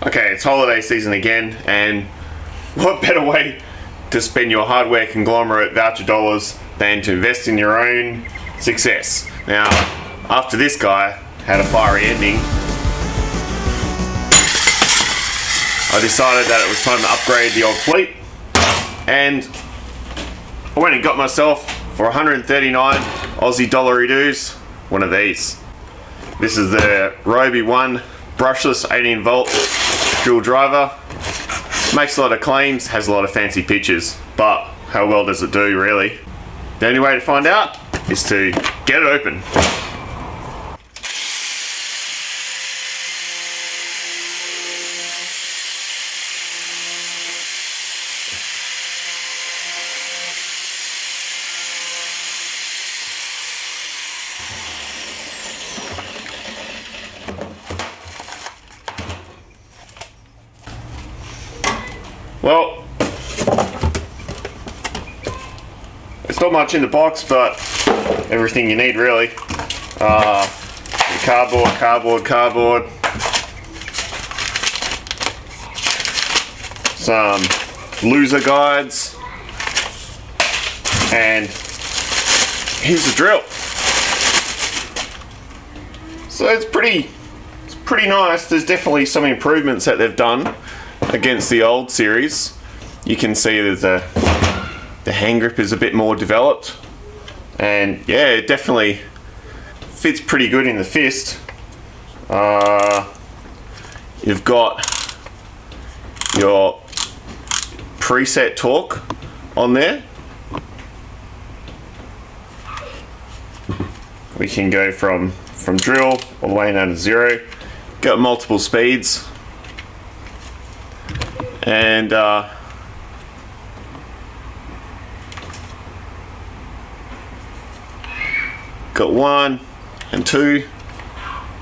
Okay, it's holiday season again, and what better way to spend your hardware conglomerate voucher dollars than to invest in your own success. Now, after this guy had a fiery ending, I decided that it was time to upgrade the old fleet, and I went and got myself, for 139 Aussie dollary-doos, one of these. This is the RYOBI 1 brushless 18 volt drill driver. Makes a lot of claims, has a lot of fancy pictures, but how well does it do, really? The only way to find out is to get it open. Well, it's not much in the box, but everything you need, really. Cardboard. Some loser guides, and here's the drill. So it's pretty nice. There's definitely some improvements that they've done against the old series. You can see there's the hand grip is a bit more developed, and yeah, it definitely fits pretty good in the fist. You've got your preset torque on there. We can go from drill all the way down to zero. Got multiple speeds. And got 1 and 2,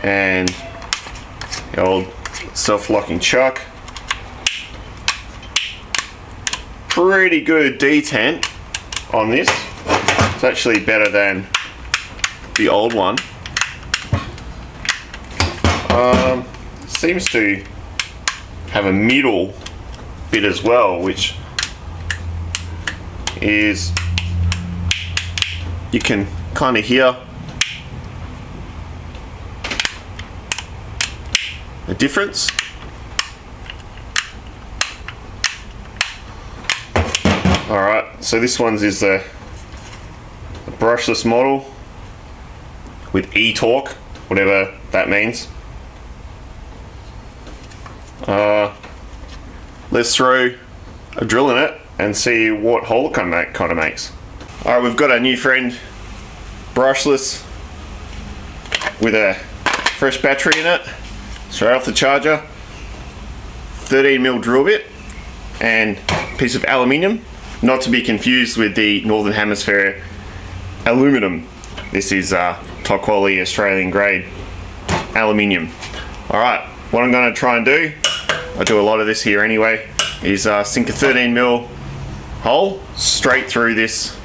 and the old self-locking chuck. Pretty good detent on this. It's actually better than the old one. Seems to have a middle bit as well, which is, you can kind of hear the difference. Alright, so this one's is the brushless model with e-torque, whatever that means. Let's throw a drill in it and see what hole it kind of makes. Alright, we've got our new friend, brushless, with a fresh battery in it, straight off the charger, 13mm drill bit, and a piece of aluminium, not to be confused with the Northern Hemisphere aluminum. This is top quality Australian grade aluminium. Alright, what I'm going to try and do, I do a lot of this here anyway, is sink a 13mm hole straight through this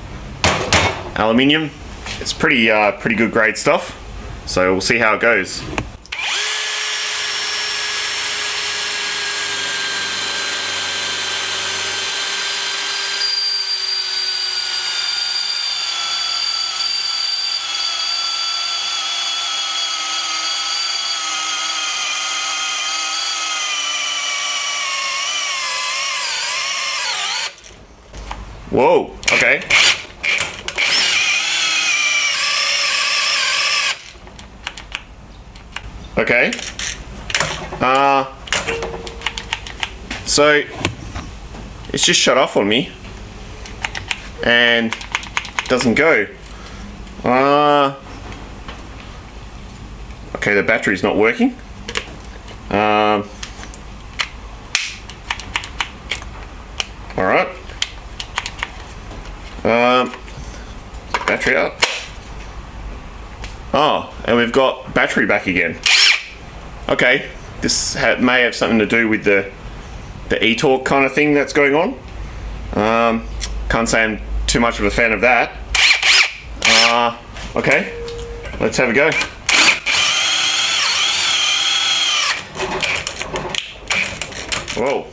aluminium. It's pretty good grade stuff, so we'll see how it goes. Whoa, okay. Okay. So it's just shut off on me and doesn't go. Okay, the battery's not working. Alright. Battery up. Oh, and we've got battery back again. Okay, this may have something to do with the e-torque kind of thing that's going on. Can't say I'm too much of a fan of that. Okay, let's have a go. Whoa.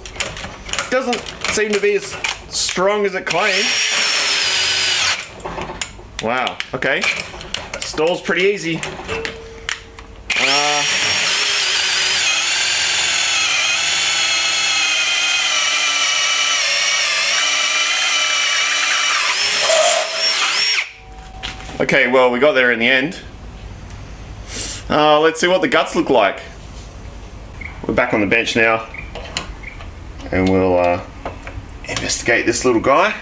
Doesn't seem to be as strong as it claimed. Wow, okay. Stalls pretty easy. Okay, well, we got there in the end. Let's see what the guts look like. We're back on the bench now, and we'll investigate this little guy.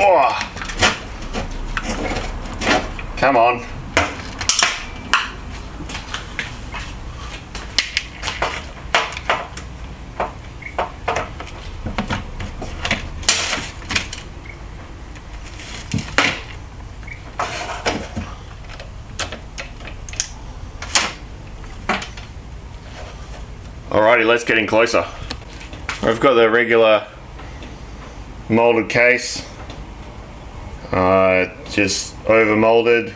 Oh. Come on. Alrighty, let's get in closer. I've got the regular molded case. Just over molded.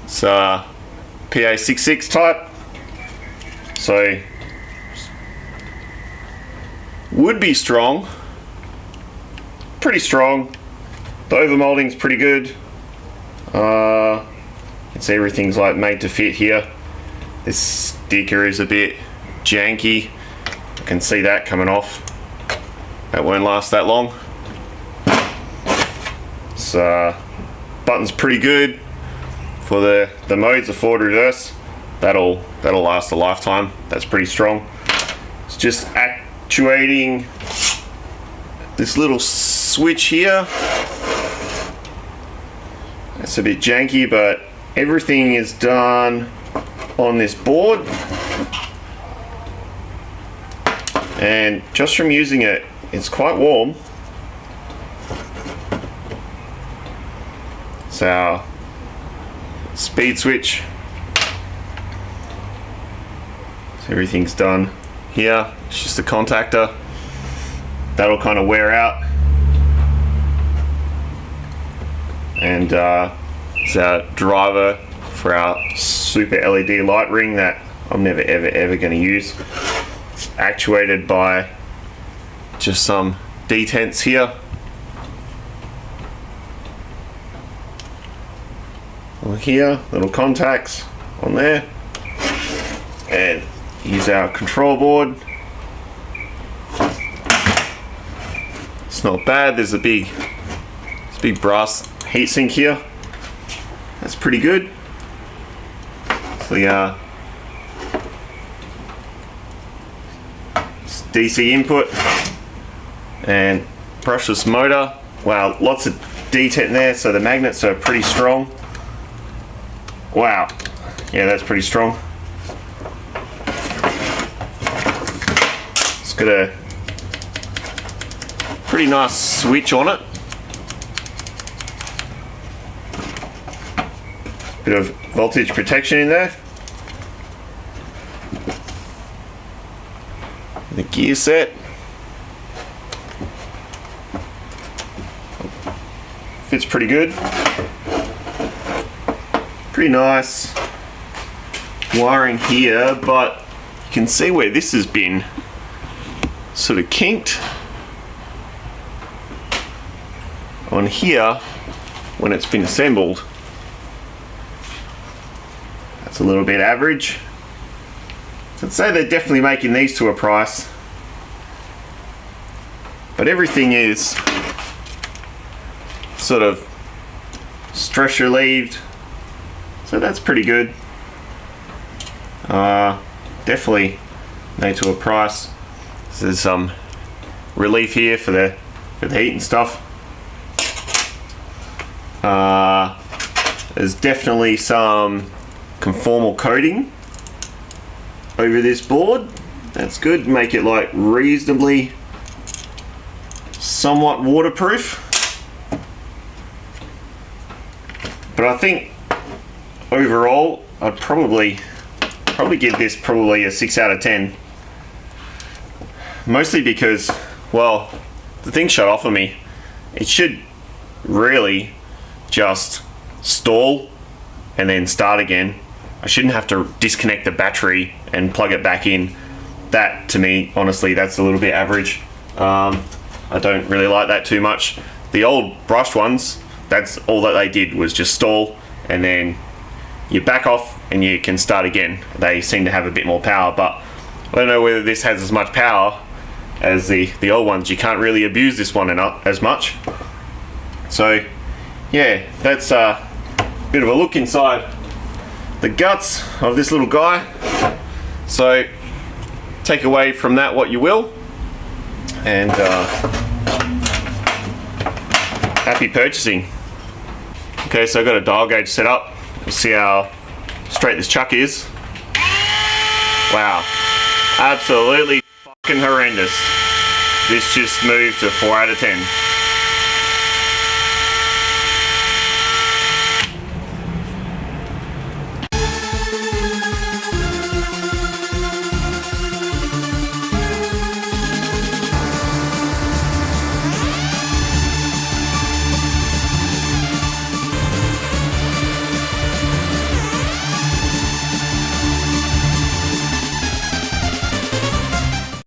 It's PA66 type, so would be strong, pretty strong. The over molding's pretty good. You can see everything's like made to fit here. This sticker is a bit janky. I can see that coming off. That won't last that long. Button's pretty good for the modes of forward reverse. That'll last a lifetime. That's pretty strong. It's just actuating this little switch here. It's a bit janky, but everything is done on this board, and just from using it, it's quite warm. It's our speed switch. So everything's done here. It's just a contactor. That'll kind of wear out. And it's our driver for our super LED light ring that I'm never ever going to use. It's actuated by just some detents here. Here, little contacts on there, and here's our control board. It's not bad. There's a big brass heatsink here. That's pretty good. So yeah, it's DC input and brushless motor. Wow, lots of detent there, so the magnets are pretty strong. Wow, yeah, that's pretty strong. It's got a pretty nice switch on it. Bit of voltage protection in there. The gear set. Fits pretty good. Pretty nice wiring here, but you can see where this has been sort of kinked on here when it's been assembled. That's a little bit average. So I'd say they're definitely making these to a price, but everything is sort of stress relieved. So that's pretty good. Definitely made to a price. So there's some relief here for the heat and stuff. There's definitely some conformal coating over this board. That's good. Make it like reasonably somewhat waterproof. But I think overall I'd probably give this probably a 6 out of 10. Mostly because, well, the thing shut off on me. It should really just stall and then start again. I shouldn't have to disconnect the battery and plug it back in. That, to me, honestly, that's a little bit average. I don't really like that too much. The old brushed ones, that's all that they did was just stall, and then you back off and you can start again. They seem to have a bit more power, but I don't know whether this has as much power as the old ones. You can't really abuse this one as much. So yeah, that's a bit of a look inside the guts of this little guy. So take away from that what you will, and happy purchasing. Okay, so I've got a dial gauge set up. We'll see how straight this chuck is. Wow, absolutely fucking horrendous. This just moved to 4 out of 10.